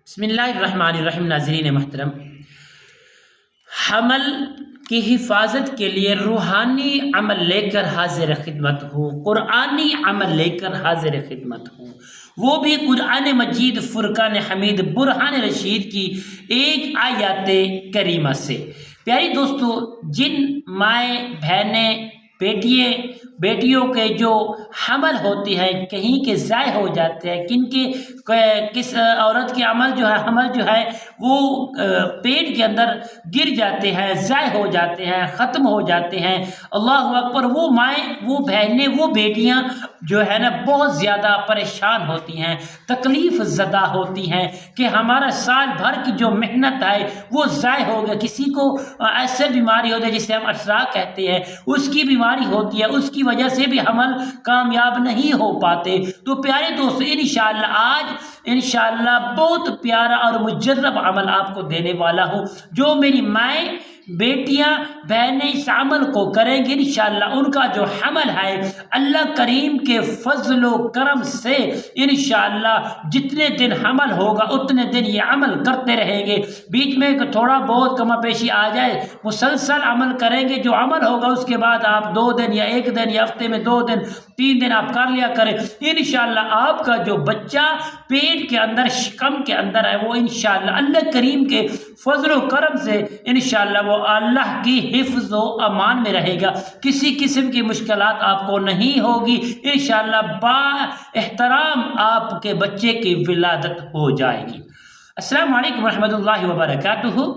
बिस्मिल्लाहिर्रहमानिर्रहीम। नाज़रीन महतरम, हमल की हिफाजत के लिए रूहानी अमल लेकर हाजिर खिदमत हूँ, कुरानी अमल लेकर हाजिर खिदमत हूँ, वो भी कुरान मजीद फुरकान हमीद बुरहान रशीद की एक आयत करीमा से। प्यारी दोस्तों, जिन माए बहनें बेटियों के जो हमल होती है कहीं के ज़ाय हो जाते हैं, किस औरत के हमल जो है वो पेट के अंदर गिर जाते हैं, ज़ाय हो जाते हैं, ख़त्म हो जाते हैं। अल्लाह अकबर। वो माएँ, वो बहनें, वो बेटियां जो है ना बहुत ज़्यादा परेशान होती हैं, तकलीफ़ ज़दा होती हैं कि हमारा साल भर की जो मेहनत है वो ज़ाय हो गया। किसी को ऐसे बीमारी होती है जिसे हम अशरा कहते हैं, उसकी बीमारी होती है, उसकी वजह से भी हमल कामयाब नहीं हो पाते। तो प्यारे दोस्तों, इंशाअल्लाह आज इंशाअल्लाह बहुत प्यारा और मुजर्रब अमल आपको देने वाला हूँ। जो मेरी माएँ, बेटियां, बहनें इस अमल को करेंगे, इंशाअल्लाह उनका जो हमल है अल्लाह करीम के फजलो करम से इंशाअल्लाह जितने दिन हमल होगा उतने दिन ये अमल करते रहेंगे। बीच में थोड़ा बहुत कमापेशी आ जाए, मुसलसल अमल करेंगे। जो अमल होगा उसके बाद आप 2 दिन या 1 दिन या हफ्ते में 2 दिन 3 दिन आप कर लिया करें। इंशाअल्लाह आपका जो बच्चा पेट के अंदर शिकम के अंदर है वो इंशाअल्लाह अल्लाह करीम के फजलो करम से इंशाअल्लाह वो अल्लाह की हिफ्ज़ व अमान में रहेगा। किसी किस्म की मुश्किलात आपको नहीं होगी। इंशाअल्लाह बा एहतराम आपके बच्चे की विलादत हो जाएगी। अस्सलाम वालेकुम रहमतुल्लाहि व बरकातुहू।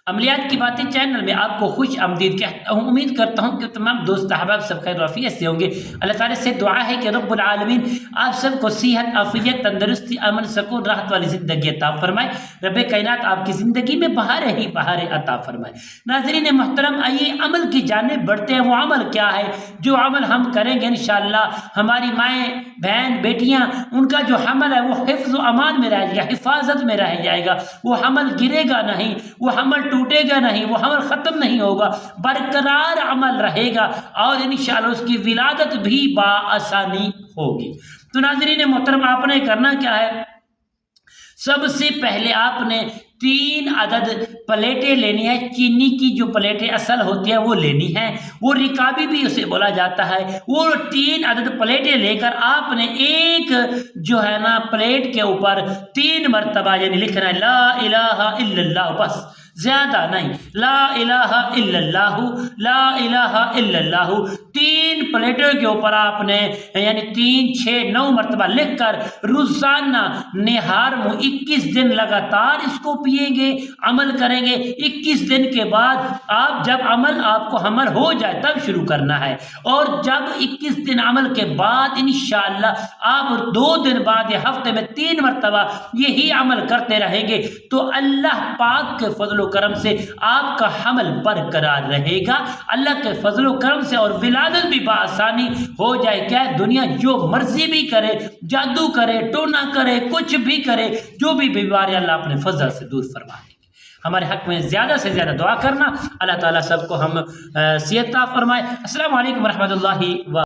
अमलियात की बातें चैनल में आपको खुश आमदीद कहता हूँ। उम्मीद करता हूँ कि तमाम दोस्त अहबाब सब खैर वाफियत से होंगे। अल्लाह ताला से दुआ है कि रब्बुल आलमीन आप सबको सेहत, आफियत, तंदुरुस्ती, अमन, सुकून, राहत वाली ज़िंदगी अता फरमाए। रब्बे कायनात आपकी ज़िंदगी में बहार ही बहार अता फरमाए। नाज़रीन महतरम, आइए अमल की जानिब बढ़ते हैं। वो अमल क्या है जो अमल हम करेंगे इंशाअल्लाह हमारी माएँ, बहन, बेटियाँ, उनका जो हमल है वो हिफ्ज़ व अमान में रह जाएगा, हिफाजत में रह जाएगा। वो हमल गिरेगा नहीं, वो हमल टूटेगा नहीं, वो हमल ख़त्म नहीं होगा, बरकरार अमल रहेगा और इंशाअल्लाह उसकी विलादत भी बाआसानी होगी। तो नाज़रीन मोहतरम, आपने करना क्या है, सबसे पहले आपने 3 अदद प्लेटें लेनी है। चीनी की जो प्लेटें असल होती है वो लेनी है, वो रिकाबी भी उसे बोला जाता है। वो 3 अदद प्लेटें लेकर आपने एक जो है ना प्लेट के ऊपर 3 मरतबा यानी लिखना है ला इलाहा इल्लल्लाह, बस ज़्यादा नहीं, ला इलाहा इल्लल्लाहु, ला इलाहा इल्लल्लाहु। 3 प्लेटों के ऊपर आपने यानी 3, 6, 9 मरतबा लिखकर रोज़ाना निहार मुँह 21 दिन लगातार इसको पिएंगे, अमल करेंगे। 21 दिन के बाद आप जब आपको हमल हो जाए तब शुरू करना है, और जब 21 दिन अमल के बाद इंशाअल्लाह आप 2 दिन बाद या हफ्ते में 3 मरतबा यही अमल करते रहेंगे तो अल्लाह पाक के फजल करम से आपका हमल बरकरार रहेगा। अल्लाह के फजलो करम से और विलादत भी बाआसानी हो जाए। क्या दुनिया जो मर्जी भी करे, जादू करे, टोना करे, कुछ भी करे, जो भी बीमारी अल्लाह अपने फजल से दूर फरमा देंगे। हमारे हक में ज़्यादा से ज़्यादा दुआ करना। अल्लाह ताला सबको हम सेहत अता फरमाए। अस्सलाम वालेकुम रहमतुल्लाहि व